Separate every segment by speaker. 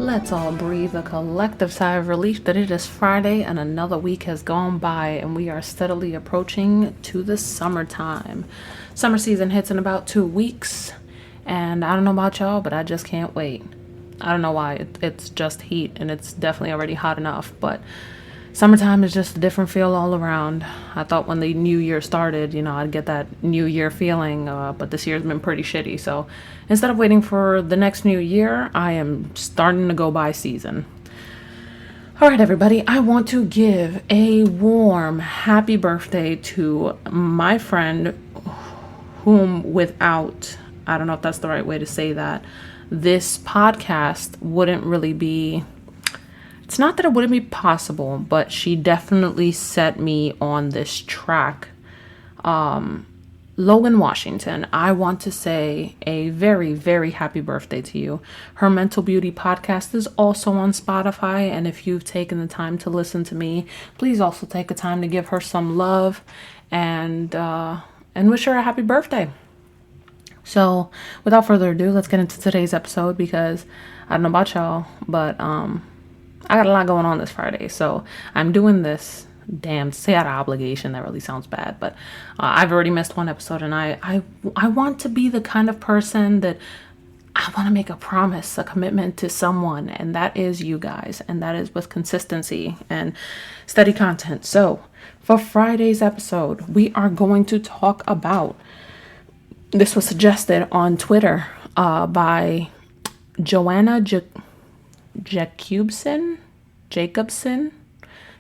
Speaker 1: Let's all breathe a collective sigh of relief that it is Friday and another week has gone by and we are steadily approaching to the summertime. Summer season hits in about 2 weeks, and I don't know about y'all, but I just can't wait. I don't know why. It's just heat, and it's definitely already hot enough, but summertime is just a different feel all around. I thought when the new year started, I'd get that new year feeling, but this year's been pretty shitty. So instead of waiting for the next new year, I am starting to go by season. All right, everybody, I want to give a warm happy birthday to my friend whom without, I don't know if that's the right way to say that, this podcast wouldn't really be, it's not that it wouldn't be possible, but she definitely set me on this track. Logan Washington, I want to say a very, very happy birthday to you. Her Mental Beauty podcast is also on Spotify, and if you've taken the time to listen to me, please also take the time to give her some love and wish her a happy birthday. So, without further ado, let's get into today's episode because I don't know about y'all, but I got a lot going on this Friday, so I'm doing this. Damn, to say out of obligation, that really sounds bad, but I've already missed one episode, and I want to be the kind of person that I want to make a promise, a commitment to someone, and that is you guys, and that is with consistency and steady content. So, for Friday's episode, we are going to talk about, this was suggested on Twitter by Joanna Jacobson.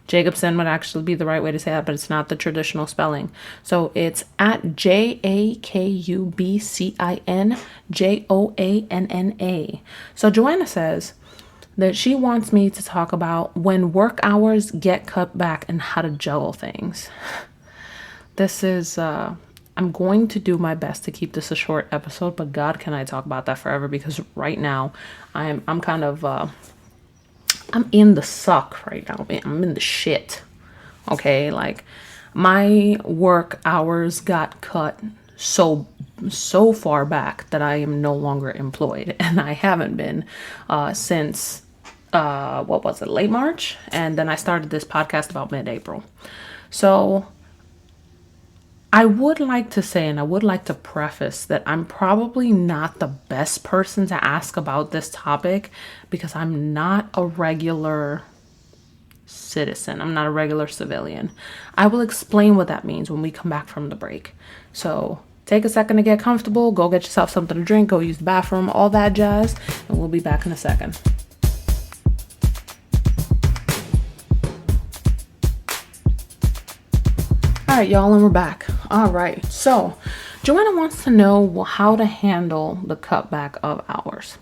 Speaker 1: Jacobson would actually be the right way to say that, but it's not the traditional spelling. So it's at JAKUBCINJOANNA. So Joanna says that she wants me to talk about when work hours get cut back and how to juggle things. This is, I'm going to do my best to keep this a short episode, but God, can I talk about that forever? Because right now I'm kind of, I'm in the suck right now. I'm in the shit. Okay. Like my work hours got cut so far back that I am no longer employed, and I haven't been, since, what was it? Late March. And then I started this podcast about mid-April. So I would like to say, and I would like to preface that I'm probably not the best person to ask about this topic because I'm not a regular citizen. I'm not a regular civilian. I will explain what that means when we come back from the break. So take a second to get comfortable, go get yourself something to drink, go use the bathroom, all that jazz, and we'll be back in a second. All right, y'all, and we're back. All right, so Joanna wants to know how to handle the cutback of hours.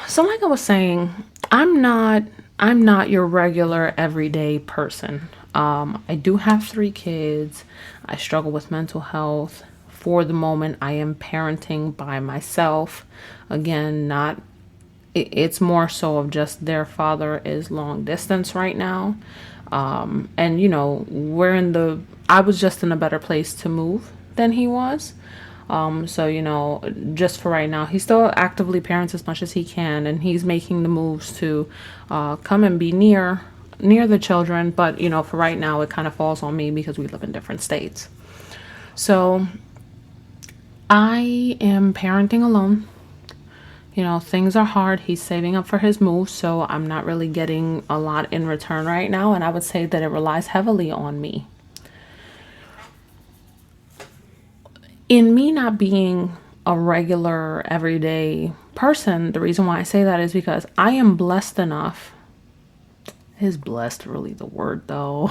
Speaker 1: So like I was saying, I'm not your regular everyday person. I do have 3 kids. I struggle with mental health. For the moment, I am parenting by myself. Again, it's more so of just their father is long distance right now. And I was just in a better place to move than he was. So, just for right now, he still actively parents as much as he can, and he's making the moves to, come and be near the children. But, for right now, it kind of falls on me because we live in different states. So I am parenting alone. Things are hard. He's saving up for his move, so I'm not really getting a lot in return right now. And I would say that it relies heavily on me. In me not being a regular everyday person, the reason why I say that is because I am blessed enough. Is blessed really the word though?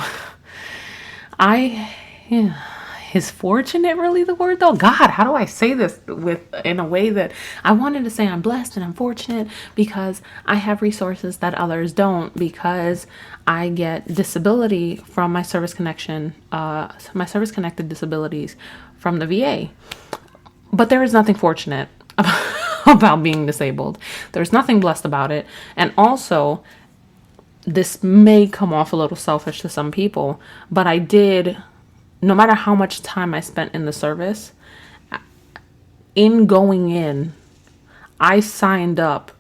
Speaker 1: Is fortunate really the word though? God, how do I say this in a way that I wanted to say I'm blessed and I'm fortunate because I have resources that others don't, because I get disability from my service connected disabilities from the VA. But there is nothing fortunate about being disabled. There's nothing blessed about it. And also, this may come off a little selfish to some people, but I did, no matter how much time I spent in the service, in going in, I signed up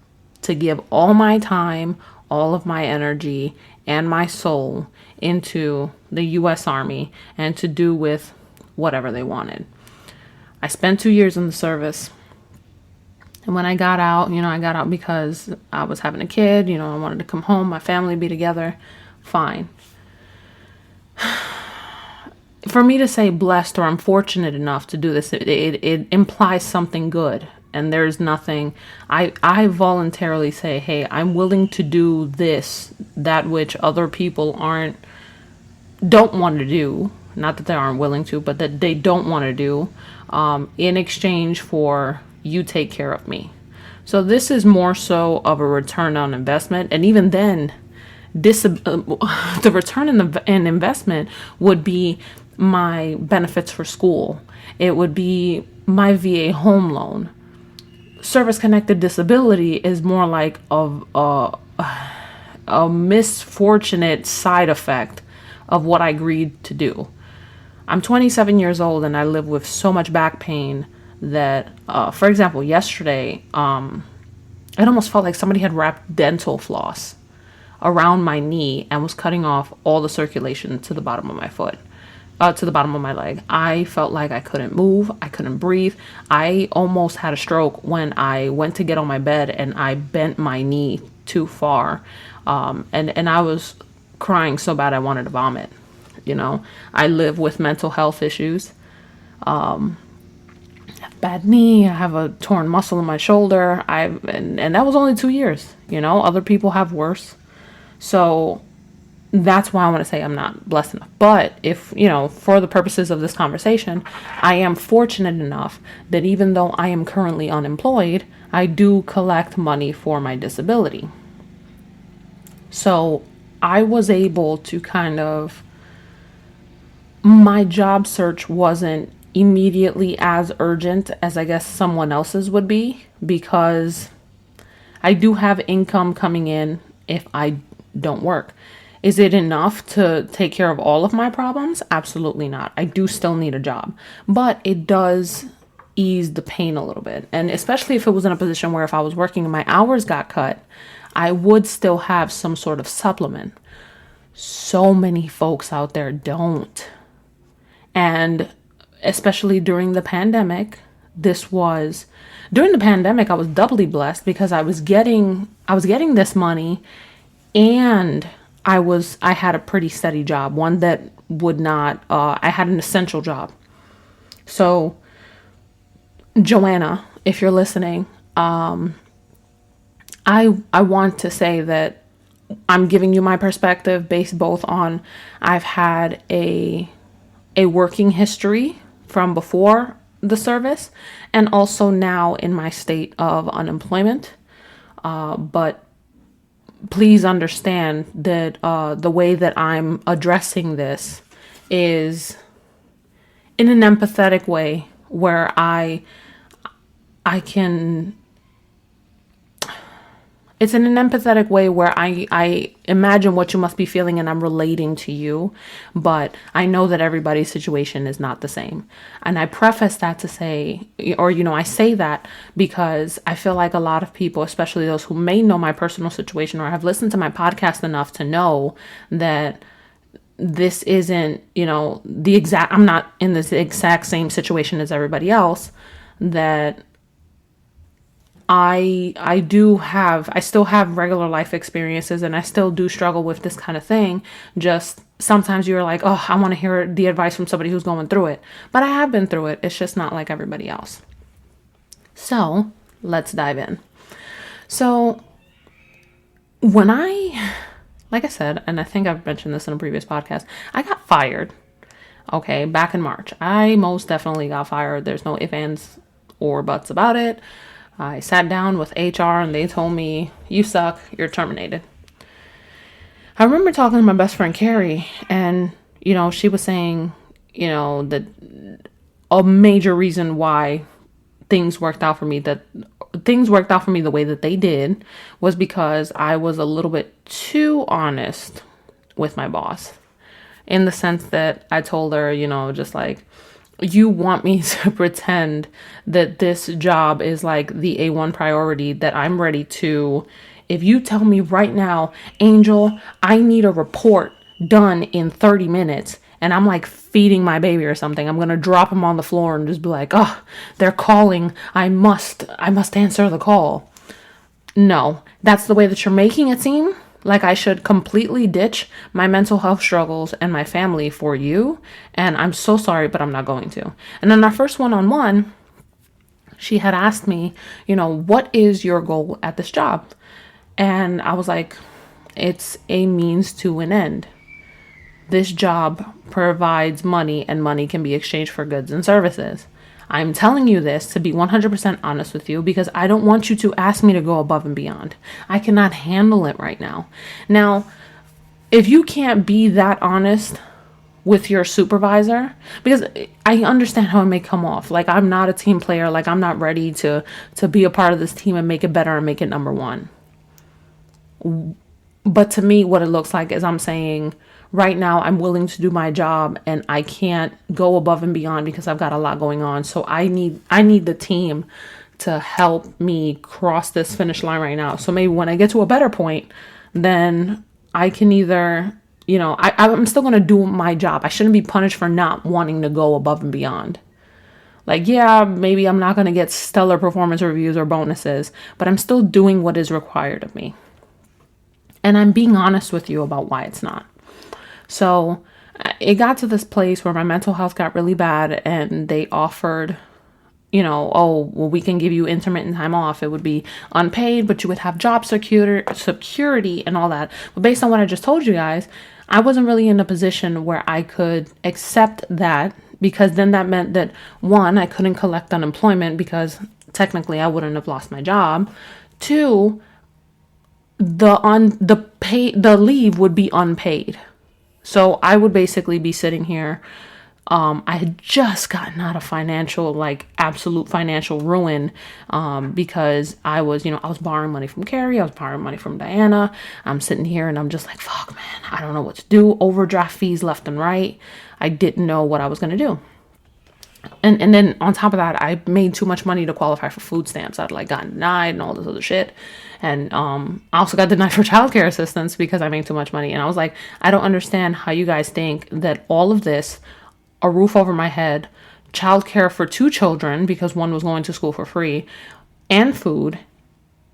Speaker 1: to give all my time, all of my energy, and my soul into the U.S. Army and to do with whatever they wanted. I spent 2 years in the service. And when I got out, I got out because I was having a kid. I wanted to come home, my family be together. Fine. For me to say blessed or I'm fortunate enough to do this, it implies something good. And there's nothing, I voluntarily say, hey, I'm willing to do that which other people don't want to do. Not that they aren't willing to, but that they don't want to do, in exchange for you take care of me. So this is more so of a return on investment. And even then, the return in investment would be my benefits for school. It would be my VA home loan. Service-connected disability is more like a misfortunate side effect of what I agreed to do. I'm 27 years old and I live with so much back pain that, for example, yesterday, it almost felt like somebody had wrapped dental floss around my knee and was cutting off all the circulation to the bottom of my foot. To the bottom of my leg. I felt like I couldn't move. I couldn't breathe. I almost had a stroke when I went to get on my bed and I bent my knee too far. And I was crying so bad I wanted to vomit. I live with mental health issues. I have a bad knee. I have a torn muscle in my shoulder. And that was only 2 years. Other people have worse. So that's why I want to say I'm not blessed enough. But if, for the purposes of this conversation, I am fortunate enough that even though I am currently unemployed, I do collect money for my disability. So I was able to my job search wasn't immediately as urgent as I guess someone else's would be, because I do have income coming in if I don't work. Is it enough to take care of all of my problems? Absolutely not. I do still need a job, but it does ease the pain a little bit. And especially if it was in a position where if I was working and my hours got cut, I would still have some sort of supplement. So many folks out there don't. And especially during the pandemic, during the pandemic, I was doubly blessed because I was getting this money and I had a pretty steady job, one that would not, I had an essential job. So, Joanna, if you're listening, I want to say that I'm giving you my perspective based both on I've had a working history from before the service and also now in my state of unemployment. But please understand that the way that I'm addressing this is in an empathetic way where it's in an empathetic way where I imagine what you must be feeling and I'm relating to you, but I know that everybody's situation is not the same. And I preface that to say, or, I say that because I feel like a lot of people, especially those who may know my personal situation or have listened to my podcast enough to know that this isn't, I'm not in this exact same situation as everybody else, that I still have regular life experiences and I still do struggle with this kind of thing. Just sometimes you're like, oh, I want to hear the advice from somebody who's going through it. But I have been through it. It's just not like everybody else. So let's dive in. So like I said, and I think I've mentioned this in a previous podcast, I got fired. Okay, back in March. I most definitely got fired. There's no ifs, ands, or buts about it. I sat down with HR and they told me, you suck, you're terminated. I remember talking to my best friend, Carrie, and, she was saying, that a major reason why things worked out for me the way that they did was because I was a little bit too honest with my boss, in the sense that I told her, just like, you want me to pretend that this job is like the A1 priority, that I'm ready to, if you tell me right now, Angel, I need a report done in 30 minutes, and I'm like feeding my baby or something, I'm going to drop him on the floor and just be like, oh, they're calling. I must answer the call. No, that's the way that you're making it seem. Like I should completely ditch my mental health struggles and my family for you. And I'm so sorry, but I'm not going to. And then our first one-on-one, she had asked me, what is your goal at this job? And I was like, it's a means to an end. This job provides money, and money can be exchanged for goods and services. I'm telling you this to be 100% honest with you, because I don't want you to ask me to go above and beyond. I cannot handle it right now. Now, if you can't be that honest with your supervisor, because I understand how it may come off like I'm not a team player, like I'm not ready to be a part of this team and make it better and make it number one. But to me, what it looks like is I'm saying, right now, I'm willing to do my job and I can't go above and beyond because I've got a lot going on. So I need the team to help me cross this finish line right now. So maybe when I get to a better point, then I can either, I'm still going to do my job. I shouldn't be punished for not wanting to go above and beyond. Like, yeah, maybe I'm not going to get stellar performance reviews or bonuses, but I'm still doing what is required of me. And I'm being honest with you about why it's not. So it got to this place where my mental health got really bad, and they offered, we can give you intermittent time off. It would be unpaid, but you would have job security and all that. But based on what I just told you guys, I wasn't really in a position where I could accept that, because then that meant that, one, I couldn't collect unemployment because technically I wouldn't have lost my job. Two, the leave would be unpaid. So I would basically be sitting here. I had just gotten out of absolute financial ruin, because I was borrowing money from Carrie. I was borrowing money from Diana. I'm sitting here and I'm just like, fuck, man, I don't know what to do. Overdraft fees left and right. I didn't know what I was going to do. And then on top of that, I made too much money to qualify for food stamps. I'd gotten denied and all this other shit. And I also got denied for childcare assistance because I made too much money. And I was like, I don't understand how you guys think that all of this, a roof over my head, childcare for 2 children because one was going to school for free, and food,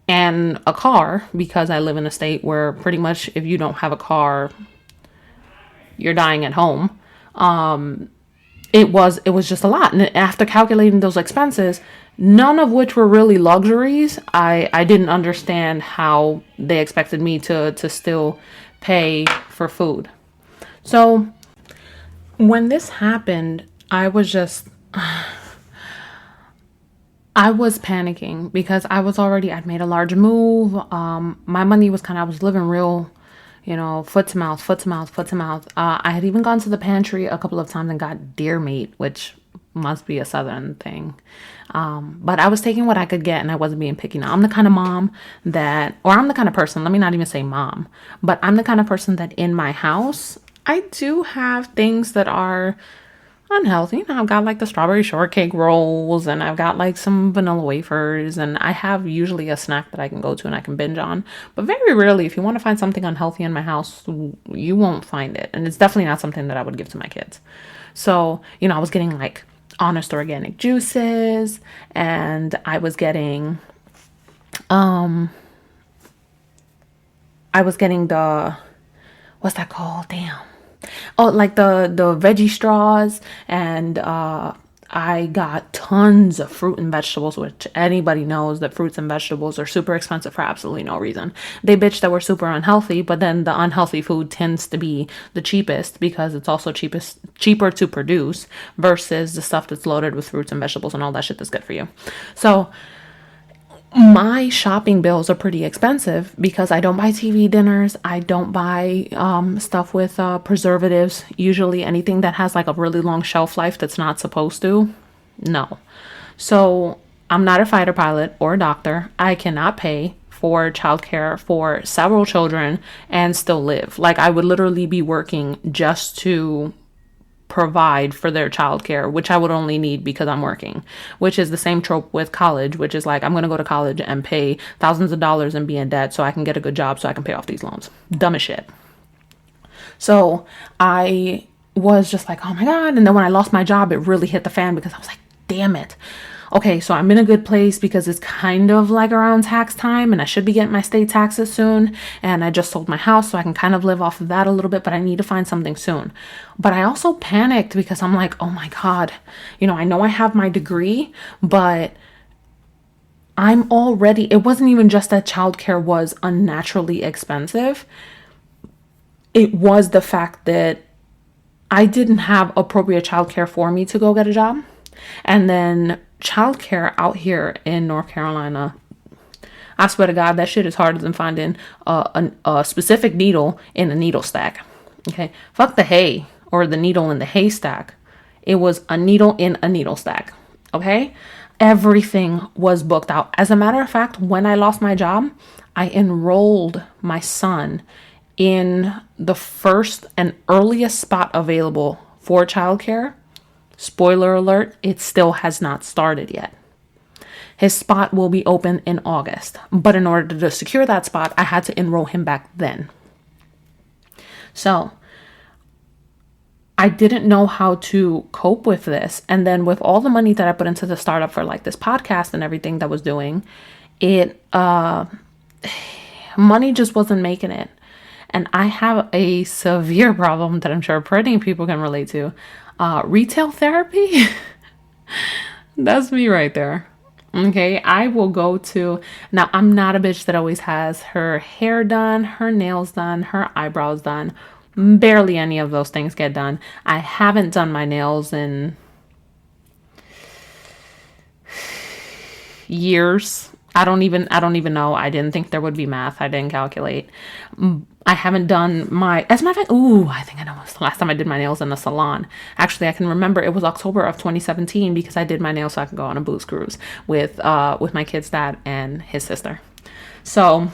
Speaker 1: and a car because I live in a state where pretty much if you don't have a car, you're dying at home. It was just a lot. And after calculating those expenses, none of which were really luxuries, I didn't understand how they expected me to still pay for food. So when this happened, I was panicking because I'd made a large move. My money was I was living real, foot to mouth. I had even gone to the pantry a couple of times and got deer meat, which must be a Southern thing. But I was taking what I could get and I wasn't being picky. Now, I'm the kind of mom I'm the kind of person, let me not even say mom, but I'm the kind of person that in my house, I do have things that are unhealthy. I've got the strawberry shortcake rolls, and I've got some vanilla wafers, and I have usually a snack that I can go to and I can binge on. But very rarely, if you want to find something unhealthy in my house, you won't find it. And it's definitely not something that I would give to my kids. So, I was getting honest organic juices, and I was getting the, what's that called? Damn. Oh, the veggie straws, and I got tons of fruit and vegetables, which anybody knows that fruits and vegetables are super expensive for absolutely no reason. They bitch that we're super unhealthy, but then the unhealthy food tends to be the cheapest because it's also cheaper to produce versus the stuff that's loaded with fruits and vegetables and all that shit that's good for you. So my shopping bills are pretty expensive because I don't buy TV dinners. I don't buy stuff with preservatives. Usually anything that has a really long shelf life that's not supposed to. No. So I'm not a fighter pilot or a doctor. I cannot pay for childcare for several children and still live. I would literally be working just to provide for their childcare, which I would only need because I'm working, which is the same trope with college, which is like, I'm going to go to college and pay thousands of dollars and be in debt so I can get a good job so I can pay off these loans. Dumb as shit. So I was just like, oh my God. And then when I lost my job, it really hit the fan because I was like, damn it. Okay, so I'm in a good place because it's kind of like around tax time and I should be getting my state taxes soon. And I just sold my house, so I can kind of live off of that a little bit, but I need to find something soon. But I also panicked because I'm like, oh my God, I know I have my degree, but I'm already, it wasn't even just that childcare was unnaturally expensive. It was the fact that I didn't have appropriate childcare for me to go get a job. And then childcare out here in North Carolina, I swear to God, that shit is harder than finding a specific needle in a needle stack. Okay, fuck the hay or the needle in the haystack. It was a needle in a needle stack. Okay, everything was booked out. As a matter of fact, when I lost my job, I enrolled my son in the first and earliest spot available for childcare. Spoiler alert, it still has not started yet. His spot will be open in August, but in order to secure that spot, I had to enroll him back then. So I didn't know how to cope with this. And then with all the money that I put into the startup for like this podcast and everything that was doing, money just wasn't making it. And I have a severe problem that I'm sure pretty people can relate to. Retail therapy. That's me right there. Okay, I will go to, now I'm not a bitch that always has her hair done, her nails done, her eyebrows done. Barely any of those things get done. I haven't done my nails in years. I don't even know. I didn't think there would be math. I didn't calculate. I haven't done as a matter of fact, I think I know the last time I did my nails in a salon. Actually, I can remember it was October of 2017 because I did my nails so I could go on a booze cruise with my kid's dad and his sister. So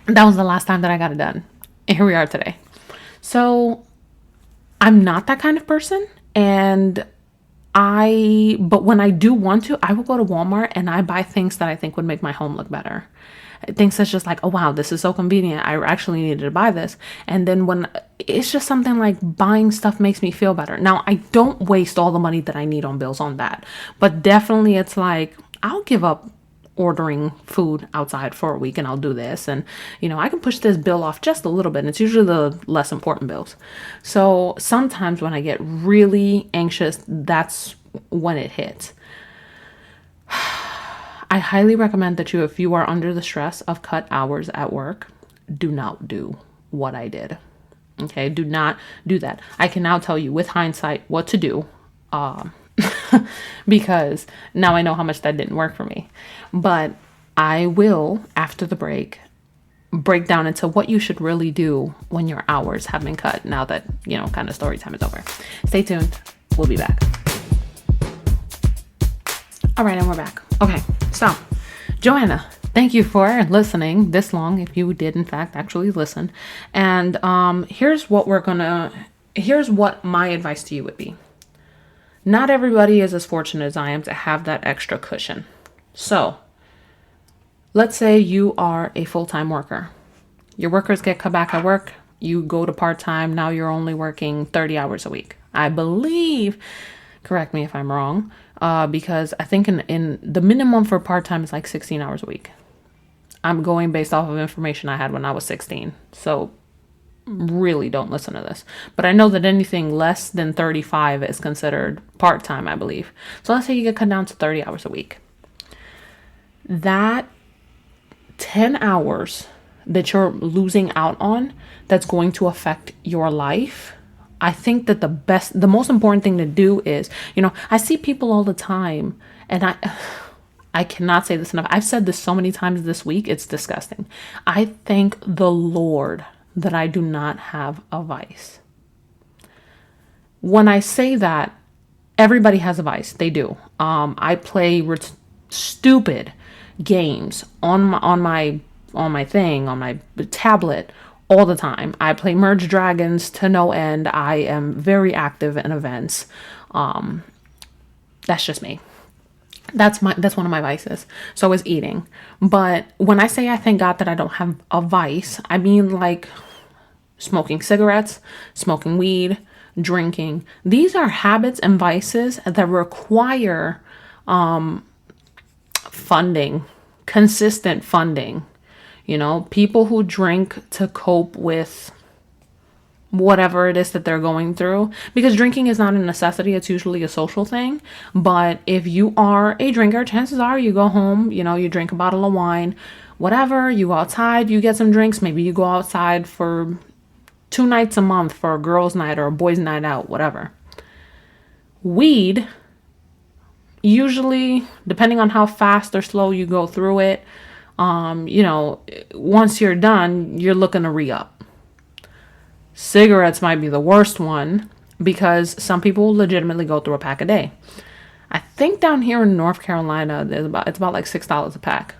Speaker 1: that was the last time that I got it done. And here we are today. So I'm not that kind of person. But when I do want to, I will go to Walmart and I buy things that I think would make my home look better. Things that's just like, oh wow, this is so convenient. I actually needed to buy this. And then when it's just something like buying stuff makes me feel better. Now, I don't waste all the money that I need on bills on that. But definitely it's like, I'll give up ordering food outside for a week and I'll do this. And, I can push this bill off just a little bit. And it's usually the less important bills. So sometimes when I get really anxious, that's when it hits. I highly recommend that if you are under the stress of cut hours at work, do not do what I did. Okay, do not do that. I can now tell you with hindsight what to do. Because now I know how much that didn't work for me. But I will, after the break down into what you should really do when your hours have been cut. Now that, kind of story time is over. Stay tuned. We'll be back. All right, and we're back. Okay, so Joanna, thank you for listening this long, if you did in fact actually listen. And here's what my advice to you would be. Not everybody is as fortunate as I am to have that extra cushion. So let's say you are a full-time worker. Your workers get cut back at work. You go to part-time. Now you're only working 30 hours a week. I believe, correct me if I'm wrong, because I think in the minimum for part-time is like 16 hours a week. I'm going based off of information I had when I was 16. So really don't listen to this. But I know that anything less than 35 is considered part-time, I believe. So let's say you get cut down to 30 hours a week. That 10 hours that you're losing out on, that's going to affect your life. I think that the most important thing to do is, I see people all the time, and I cannot say this enough. I've said this so many times this week. It's disgusting. I thank the Lord that I do not have a vice. When I say that, everybody has a vice. They do. I play stupid games on my tablet all the time. I play Merge Dragons to no end. I am very active in events. That's just me. That's one of my vices. So is eating. But when I say I thank God that I don't have a vice, I mean like smoking cigarettes, smoking weed, drinking. These are habits and vices that require funding, consistent funding. You know, people who drink to cope with whatever it is that they're going through, because drinking is not a necessity, it's usually a social thing. But if you are a drinker, chances are you go home, you know, you drink a bottle of wine, whatever, you go outside, you get some drinks, maybe you go outside for 2 nights a month for a girls' night or a boys' night out, whatever. Weed, usually, depending on how fast or slow you go through it, you know, once you're done, you're looking to re-up. Cigarettes might be the worst one because some people legitimately go through a pack a day. I think down here in North Carolina, it's about like $6 a pack.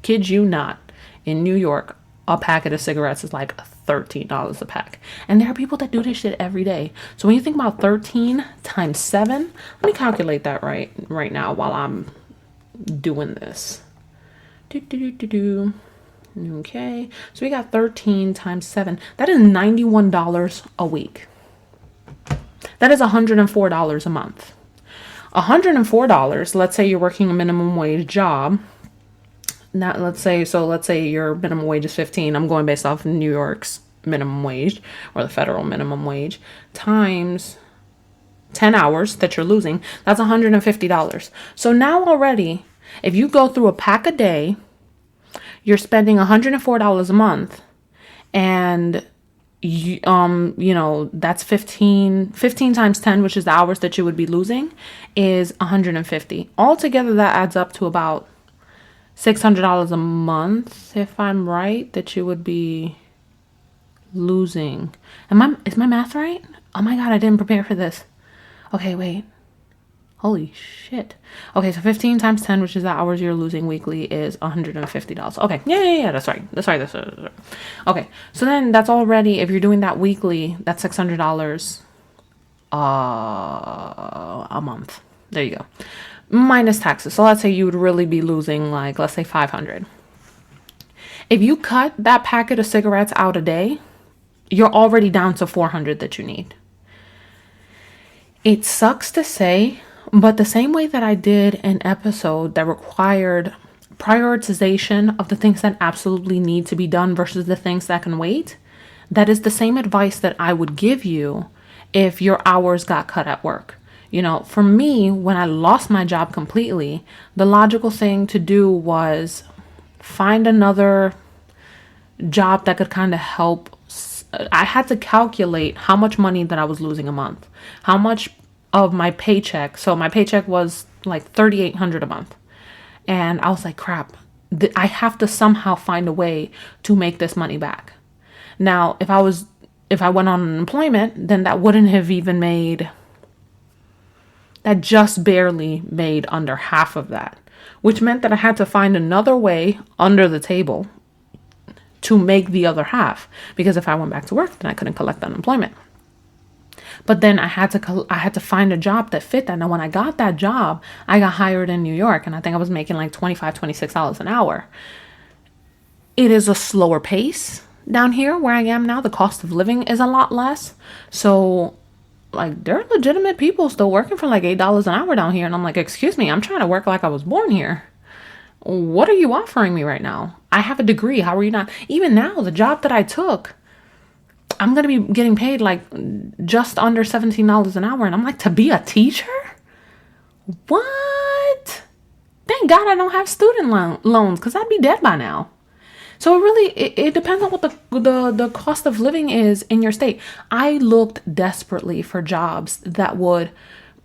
Speaker 1: Kid you not. In New York, a packet of cigarettes is like $13 a pack. And there are people that do this shit every day. So when you think about 13 times 7, let me calculate that right now while I'm doing this. Okay, so we got 13 times 7. That is $91 a week. That is $104 a month. $104, let's say you're working a minimum wage job. Now, let's say your minimum wage is 15. I'm going based off of New York's minimum wage or the federal minimum wage times 10 hours that you're losing. That's $150. So now already, if you go through a pack a day, you're spending $104 a month, and you know, that's 15 times 10, which is the hours that you would be losing, is $150. Altogether, that adds up to about $600 a month, if I'm right, that you would be losing. Is my math right? Oh my God, I didn't prepare for this. Okay, wait. Holy shit. Okay, so 15 times 10, which is the hours you're losing weekly, is $150. Okay, yeah, that's right. That's right. Okay, so then that's already, if you're doing that weekly, that's $600 a month. There you go. Minus taxes. So let's say you would really be losing, like, let's say $500. If you cut that packet of cigarettes out a day, you're already down to $400 that you need. It sucks to say, but the same way that I did an episode that required prioritization of the things that absolutely need to be done versus the things that can wait, that is the same advice that I would give you if your hours got cut at work. You know, for me, when I lost my job completely, the logical thing to do was find another job that could kind of help. I had to calculate how much money that I was losing a month, how much of my paycheck. So my paycheck was like $3,800 a month. And I was like, crap, I have to somehow find a way to make this money back. Now, if I went on unemployment, then that wouldn't have even made, that just barely made under half of that, which meant that I had to find another way under the table to make the other half, because if I went back to work, then I couldn't collect unemployment. But then I had to find a job that fit that. Now, when I got that job, I got hired in New York, and I think I was making like $25, $26 an hour. It is a slower pace down here where I am now. The cost of living is a lot less. So, like, there are legitimate people still working for like $8 an hour down here. And I'm like, excuse me, I'm trying to work like I was born here. What are you offering me right now? I have a degree. How are you not? Even now, the job that I took, I'm going to be getting paid like just under $17 an hour. And I'm like, to be a teacher? What? Thank God I don't have student loans, because I'd be dead by now. So it depends on what the cost of living is in your state. I looked desperately for jobs that would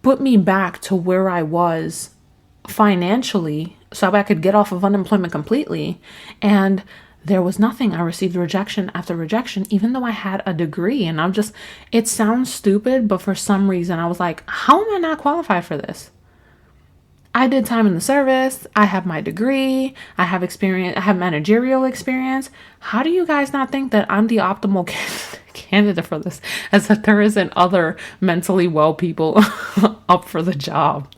Speaker 1: put me back to where I was financially so I could get off of unemployment completely. And there was nothing. I received rejection after rejection, even though I had a degree. And it sounds stupid, but for some reason I was like, how am I not qualified for this? I did time in the service. I have my degree. I have experience. I have managerial experience. How do you guys not think that I'm the optimal candidate for this? As if there isn't other mentally well people up for the job.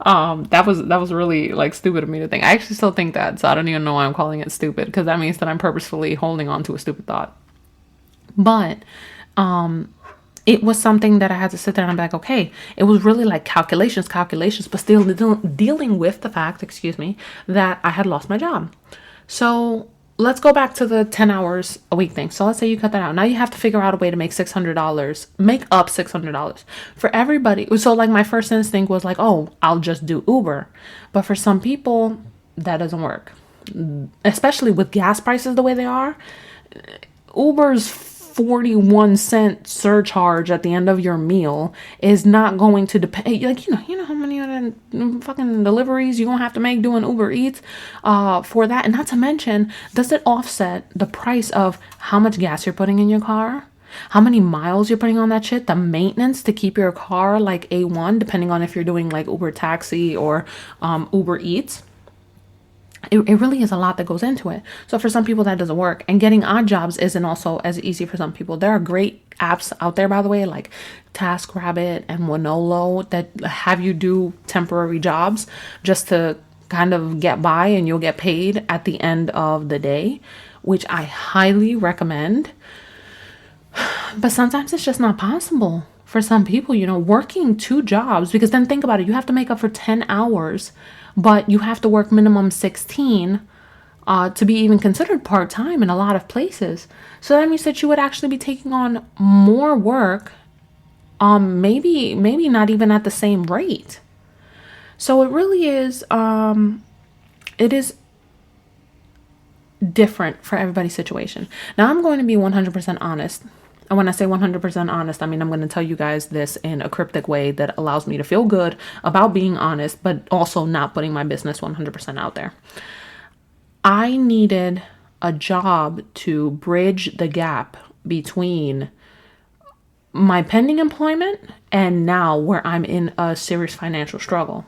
Speaker 1: That was really like stupid of me to think. I actually still think that, so I don't even know why I'm calling it stupid, because that means that I'm purposefully holding on to a stupid thought. But it was something that I had to sit there and I'm like, okay, it was really like calculations, but still dealing with the fact, that I had lost my job. So let's go back to the 10 hours a week thing. So let's say you cut that out. Now you have to figure out a way to make up $600 for everybody. So like my first instinct was like, oh, I'll just do Uber. But for some people, that doesn't work. Especially with gas prices the way they are. Uber's 41-cent surcharge at the end of your meal is not going to depend. Like, you know how many other fucking deliveries you're gonna have to make doing Uber Eats for that. And not to mention, does it offset the price of how much gas you're putting in your car, how many miles you're putting on that shit, the maintenance to keep your car like A1, depending on if you're doing like Uber Taxi or Uber Eats? It really is a lot that goes into it. So for some people that doesn't work, and getting odd jobs isn't also as easy for some people. There are great apps out there, by the way, like TaskRabbit and Wonolo, that have you do temporary jobs just to kind of get by, and you'll get paid at the end of the day, which I highly recommend. But sometimes it's just not possible for some people, working 2 jobs, because then think about it, you have to make up for 10 hours, but you have to work minimum 16 to be even considered part-time in a lot of places. So that means that you would actually be taking on more work, maybe not even at the same rate. So it really is, it is different for everybody's situation. Now I'm going to be 100% honest. And when I say 100% honest, I mean, I'm going to tell you guys this in a cryptic way that allows me to feel good about being honest, but also not putting my business 100% out there. I needed a job to bridge the gap between my pending employment and now where I'm in a serious financial struggle.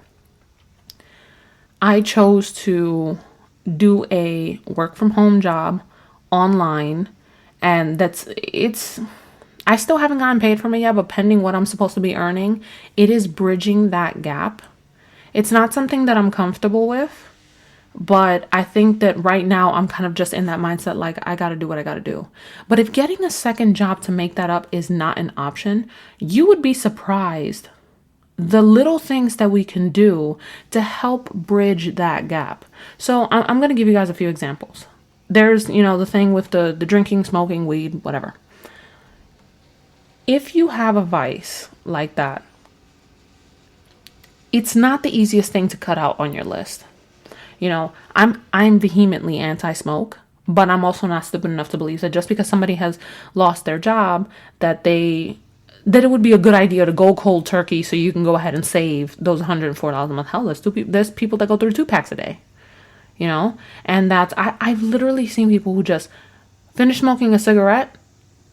Speaker 1: I chose to do a work from home job online, and I still haven't gotten paid from it yet, but pending what I'm supposed to be earning, it is bridging that gap. It's not something that I'm comfortable with, but I think that right now I'm kind of just in that mindset, like, I got to do what I got to do. But if getting a second job to make that up is not an option, you would be surprised the little things that we can do to help bridge that gap. So I'm going to give you guys a few examples. There's, the thing with the drinking, smoking, weed, whatever. If you have a vice like that, it's not the easiest thing to cut out on your list. I'm vehemently anti-smoke, but I'm also not stupid enough to believe that just because somebody has lost their job, that it would be a good idea to go cold turkey so you can go ahead and save those $104 a month. Hell, there's people that go through 2 packs a day. And I've literally seen people who just finish smoking a cigarette,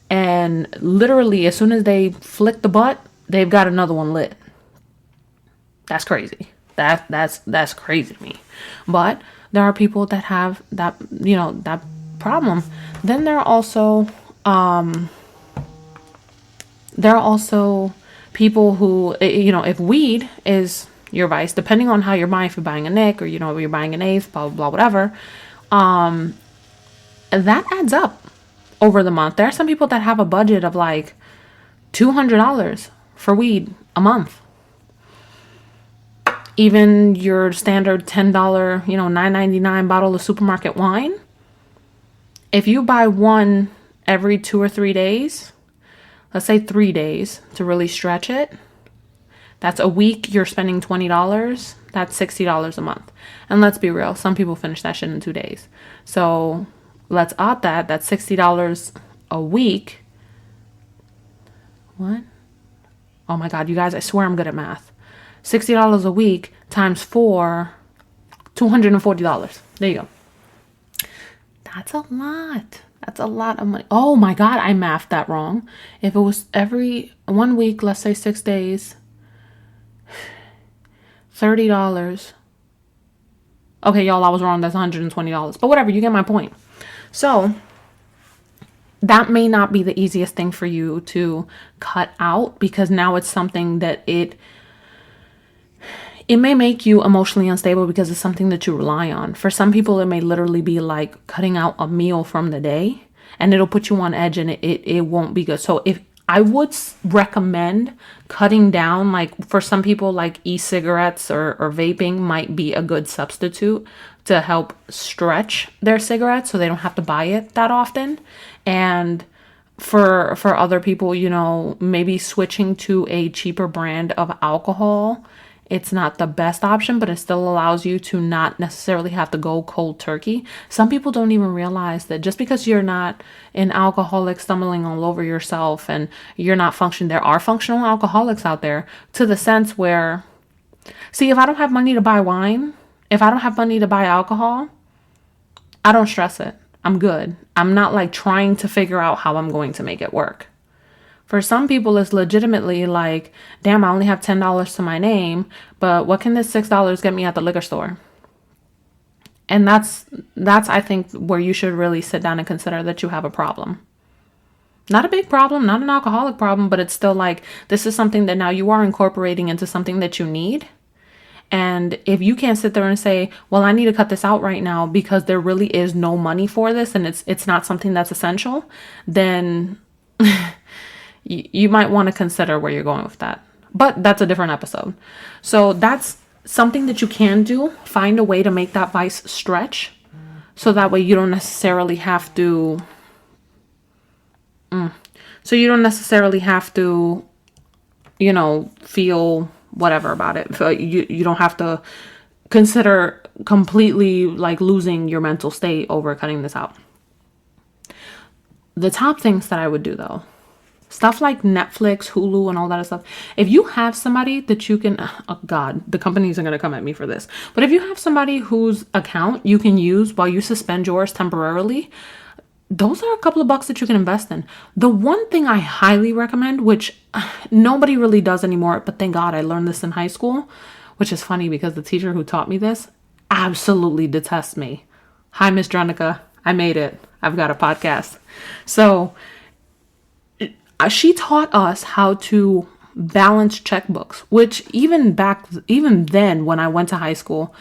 Speaker 1: and literally as soon as they flick the butt, they've got another one lit. That's crazy. That's crazy to me. But there are people that have that, that problem. Then there are also people who, if weed is your vice, depending on how you're buying, if you're buying a Nick or, you're buying an eighth, blah, blah, blah, whatever, that adds up over the month. There are some people that have a budget of like $200 for weed a month. Even your standard $10, $9.99 bottle of supermarket wine, if you buy one every 2 or 3 days, let's say 3 days to really stretch it, that's a week. You're spending $20. That's $60 a month. And let's be real, some people finish that shit in 2 days. So let's odd that. That's $60 a week. What? Oh my God, you guys, I swear I'm good at math. $60 a week times 4, $240. There you go. That's a lot. That's a lot of money. Oh my God, I mathed that wrong. If it was every 1 week, let's say 6 days, $30. Okay, y'all, I was wrong. That's $120. But whatever, you get my point. So that may not be the easiest thing for you to cut out, because now it's something that it may make you emotionally unstable because it's something that you rely on. For some people, it may literally be like cutting out a meal from the day, and it'll put you on edge, and it won't be good. So if I would recommend cutting down, like for some people, like e-cigarettes or vaping might be a good substitute to help stretch their cigarettes so they don't have to buy it that often. And for other people, you know, maybe switching to a cheaper brand of alcohol. It's not the best option, but it still allows you to not necessarily have to go cold turkey. Some people don't even realize that just because you're not an alcoholic stumbling all over yourself and you're not functioning, there are functional alcoholics out there, to the sense where, see, if I don't have money to buy wine, if I don't have money to buy alcohol, I don't stress it. I'm good. I'm not like trying to figure out how I'm going to make it work. For some people, it's legitimately like, damn, I only have $10 to my name, but what can this $6 get me at the liquor store? And that's I think where you should really sit down and consider that you have a problem. Not a big problem, not an alcoholic problem, but it's still like, this is something that now you are incorporating into something that you need. And if you can't sit there and say, well, I need to cut this out right now because there really is no money for this and it's not something that's essential, then you might want to consider where you're going with that. But that's a different episode. So that's something that you can do. Find a way to make that vice stretch, so that way you don't necessarily have to you know, feel whatever about it. So you don't have to consider completely like losing your mental state over cutting this out. The top things that I would do, though, stuff like Netflix, Hulu, and all that stuff. If you have somebody that you can, oh God, the companies are going to come at me for this. But if you have somebody whose account you can use while you suspend yours temporarily, those are a couple of bucks that you can invest in. The one thing I highly recommend, which nobody really does anymore, but thank God I learned this in high school, which is funny because the teacher who taught me this absolutely detests me. Hi, Miss Drenica. I made it. I've got a podcast. So she taught us how to balance checkbooks, which even then when I went to high school,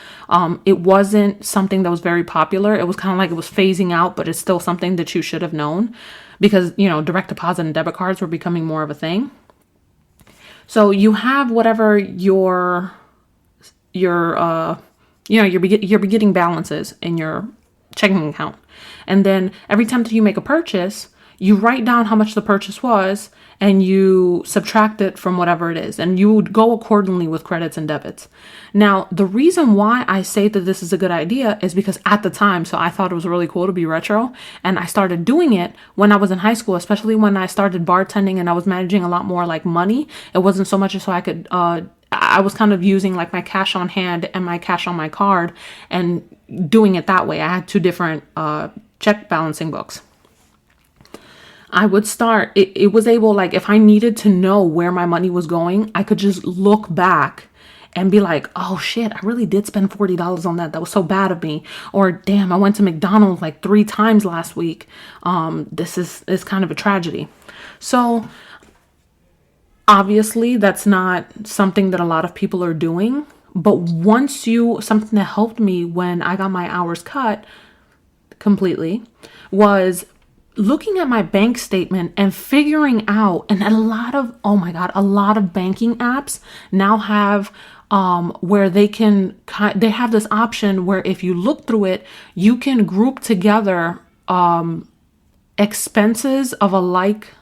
Speaker 1: it wasn't something that was very popular. It was kind of like it was phasing out, but it's still something that you should have known because, you know, direct deposit and debit cards were becoming more of a thing. So you have whatever your beginning balances in your checking account. And then every time that you make a purchase, you write down how much the purchase was and you subtract it from whatever it is. And you would go accordingly with credits and debits. Now, the reason why I say that this is a good idea is because at the time, so I thought it was really cool to be retro. And I started doing it when I was in high school, especially when I started bartending and I was managing a lot more like money. It wasn't so much so I could, I was kind of using like my cash on hand and my cash on my card and doing it that way. I had two different check balancing books. I would start, it was able, like, if I needed to know where my money was going, I could just look back and be like, oh shit, I really did spend $40 on that. That was so bad of me. Or damn, I went to McDonald's like 3 times last week. This is kind of a tragedy. So obviously that's not something that a lot of people are doing. But something that helped me when I got my hours cut completely was looking at my bank statement and figuring out, and a lot of banking apps now have where they have this option where if you look through it, you can group together expenses of a like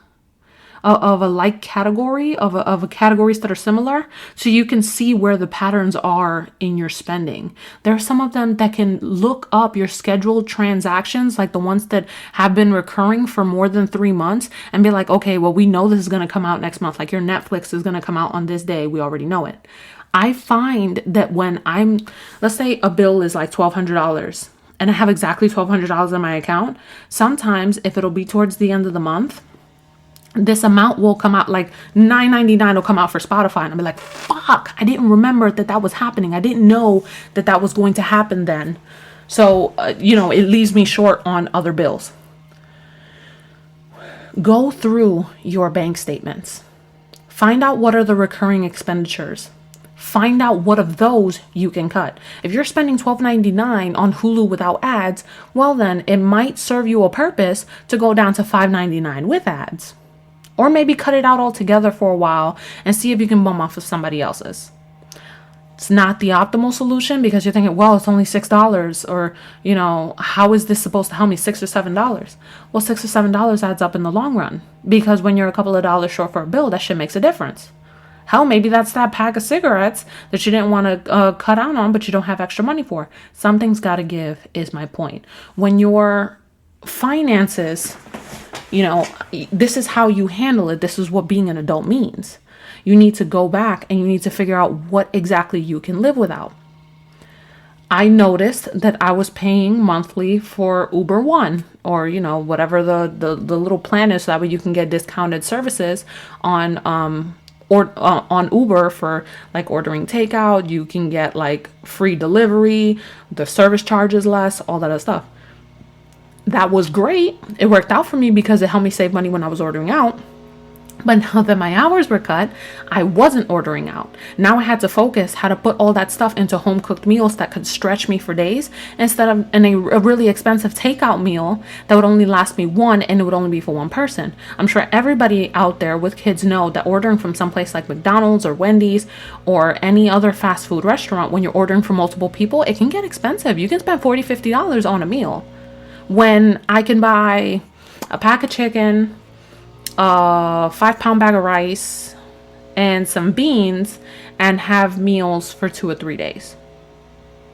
Speaker 1: category of categories that are similar, so you can see where the patterns are in your spending. There are some of them that can look up your scheduled transactions, like the ones that have been recurring for more than 3 months, and be like, okay, well, we know this is going to come out next month. Like your Netflix is going to come out on this day. We already know it. I find that when let's say a bill is like $1,200 and I have exactly $1,200 in my account, sometimes if it'll be towards the end of the month, this amount will come out, like $9.99 will come out for Spotify, and I'll be like, fuck, I didn't remember that was happening. I didn't know that was going to happen then. So it leaves me short on other bills. Go through your bank statements. Find out what are the recurring expenditures. Find out what of those you can cut. If you're spending $12.99 on Hulu without ads, well then it might serve you a purpose to go down to $5.99 with ads. Or maybe cut it out altogether for a while and see if you can bum off of somebody else's. It's not the optimal solution because you're thinking, well, it's only $6, or, how is this supposed to help me, $6 or $7? Well, $6 or $7 adds up in the long run, because when you're a couple of dollars short for a bill, that shit makes a difference. Hell, maybe that's that pack of cigarettes that you didn't want to cut out on, but you don't have extra money for. Something's got to give is my point. When your finances, this is how you handle it. This is what being an adult means. You need to go back and you need to figure out what exactly you can live without. I noticed that I was paying monthly for Uber One, or whatever the little plan is, so that way you can get discounted services on on Uber for like ordering takeout. You can get like free delivery, the service charge is less, all that other stuff. That was great. It worked out for me because it helped me save money when I was ordering out. But now that my hours were cut, I wasn't ordering out. Now I had to focus how to put all that stuff into home cooked meals that could stretch me for days, instead of in a really expensive takeout meal that would only last me one, and it would only be for one person. I'm sure everybody out there with kids know that ordering from someplace like McDonald's or Wendy's or any other fast food restaurant, when you're ordering for multiple people, it can get expensive. You can spend $40, $50 on a meal, when I can buy a pack of chicken, a 5-pound bag of rice, and some beans, and have meals for 2 or 3 days.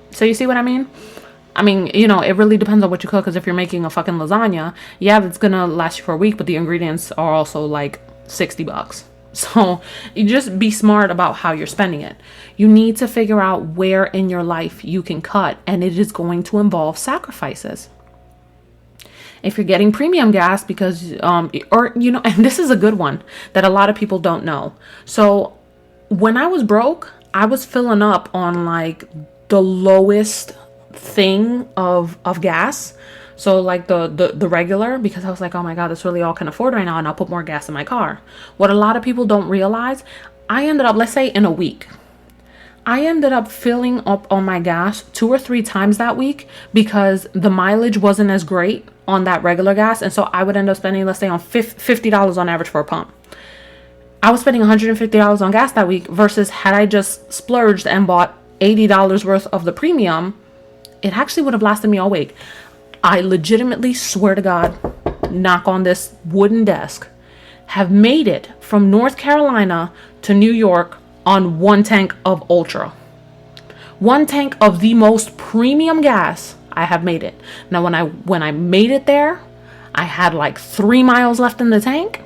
Speaker 1: So you see what I mean? It really depends on what you cook, because if you're making a fucking lasagna, yeah, that's gonna last you for a week, but the ingredients are also like $60. So you just be smart about how you're spending it. You need to figure out where in your life you can cut, and it is going to involve sacrifices. If you're getting premium gas because, and this is a good one that a lot of people don't know. So when I was broke, I was filling up on like the lowest thing of gas. So like the regular, because I was like, oh my God, that's really all I can afford right now, and I'll put more gas in my car. What a lot of people don't realize, I ended up, let's say in a week, I ended up filling up on my gas 2 or 3 times that week, because the mileage wasn't as great on that regular gas. And so I would end up spending, let's say, on $50 on average for a pump. I was spending $150 on gas that week, versus had I just splurged and bought $80 worth of the premium, it actually would have lasted me all week. I legitimately swear to God, knock on this wooden desk, have made it from North Carolina to New York on 1 tank of Ultra. 1 tank of the most premium gas. I have made it. Now when I made it there, I had like 3 miles left in the tank,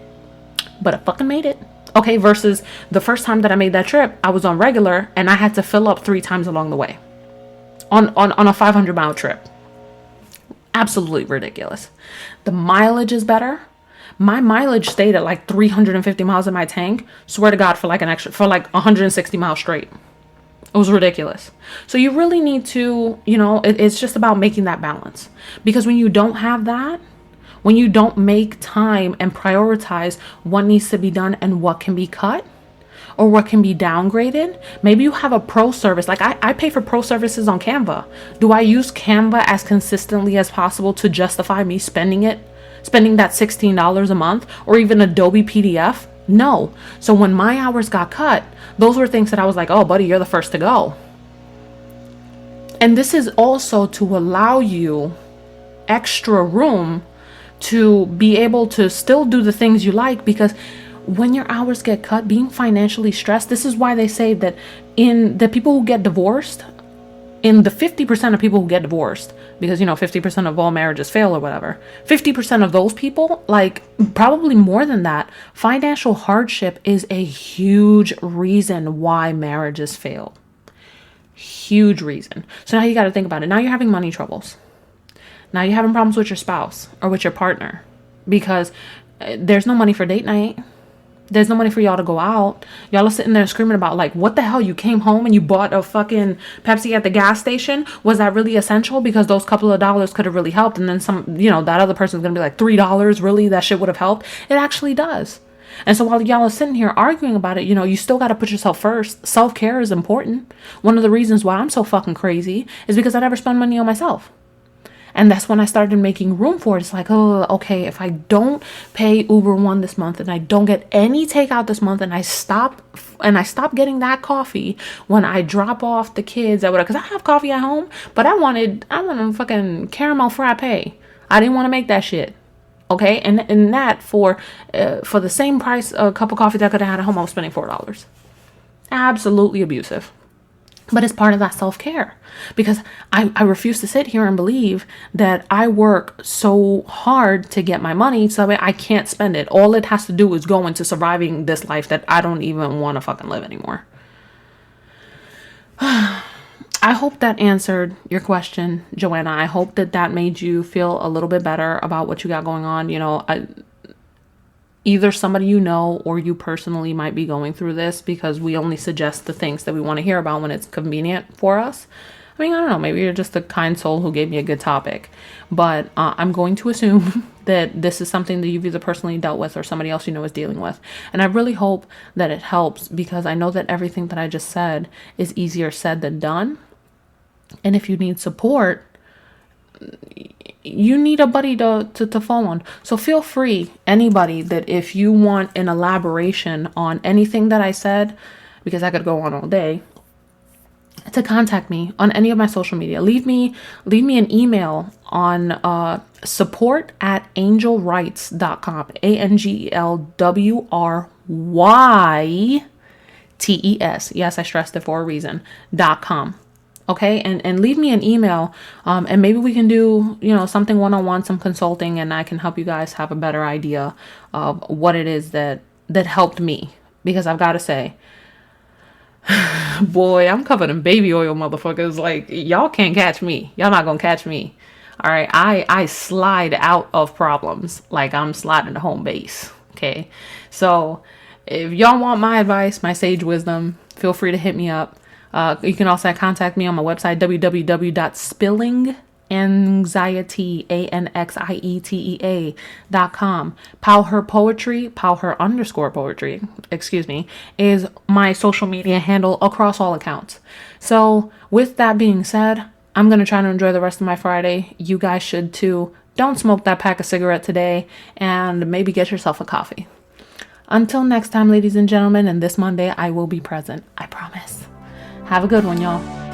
Speaker 1: but I fucking made it. Okay, versus the first time that I made that trip, I was on regular and I had to fill up 3 times along the way on a 500-mile trip. Absolutely ridiculous. The mileage is better. My mileage stayed at like 350 miles in my tank, swear to God, for like 160 miles straight. It was ridiculous. So you really need to, it's just about making that balance. Because when you don't have that, when you don't make time and prioritize what needs to be done and what can be cut or what can be downgraded, maybe you have a pro service. Like I pay for pro services on Canva. Do I use Canva as consistently as possible to justify me spending that $16 a month, or even Adobe PDF? No. So when my hours got cut, those were things that I was like, oh, buddy, you're the first to go. And this is also to allow you extra room to be able to still do the things you like, because when your hours get cut, being financially stressed, this is why they say that in the people who get divorced, in the 50% of people who get divorced, because 50% of all marriages fail or whatever, 50% of those people, like probably more than that, financial hardship is a huge reason why marriages fail. Huge reason. So now you got to think about it. Now you're having money troubles. Now you're having problems with your spouse or with your partner, because There's no money for date night. There's no money for y'all to go out. Y'all are sitting there screaming about, like, what the hell? You came home and you bought a fucking Pepsi at the gas station? Was that really essential? Because those couple of dollars could have really helped. And then some, that other person's going to be like, $3, really? That shit would have helped? It actually does. And so while y'all are sitting here arguing about it, you still got to put yourself first. Self-care is important. One of the reasons why I'm so fucking crazy is because I never spend money on myself. And that's when I started making room for it. It's like, oh, okay, if I don't pay Uber One this month and I don't get any takeout this month and I stop getting that coffee when I drop off the kids at whatever, because I have coffee at home, but I wanted a fucking caramel frappe. I didn't want to make that shit. Okay, and that for the same price a cup of coffee that I could have had at home, I was spending $4. Absolutely abusive. But it's part of that self-care, because I refuse to sit here and believe that I work so hard to get my money so I can't spend it. All it has to do is go into surviving this life that I don't even want to fucking live anymore. I hope that answered your question, Joanna. I hope that made you feel a little bit better about what you got going on. Either somebody or you personally might be going through this, because we only suggest the things that we want to hear about when it's convenient for us. I mean, I don't know, maybe you're just a kind soul who gave me a good topic, but I'm going to assume that this is something that you've either personally dealt with or somebody else is dealing with. And I really hope that it helps, because I know that everything that I just said is easier said than done. And if you need support, you need a buddy to fall on. So feel free, anybody, that if you want an elaboration on anything that I said, because I could go on all day, to contact me on any of my social media. Leave me an email on support@angelwrites.com. ANGELWRYTES. Yes, I stressed it for a reason. .com. Okay, and leave me an email, and maybe we can do, something one-on-one, some consulting, and I can help you guys have a better idea of what it is that helped me. Because I've got to say, boy, I'm covered in baby oil, motherfuckers. Like, y'all can't catch me. Y'all not gonna catch me. All right, I slide out of problems like I'm sliding to home base. Okay, so if y'all want my advice, my sage wisdom, feel free to hit me up. You can also contact me on my website, www.spillinganxietea.com. Powher_poetry, is my social media handle across all accounts. So with that being said, I'm going to try to enjoy the rest of my Friday. You guys should too. Don't smoke that pack of cigarette today, and maybe get yourself a coffee. Until next time, ladies and gentlemen, and this Monday I will be present. I promise. Have a good one, y'all.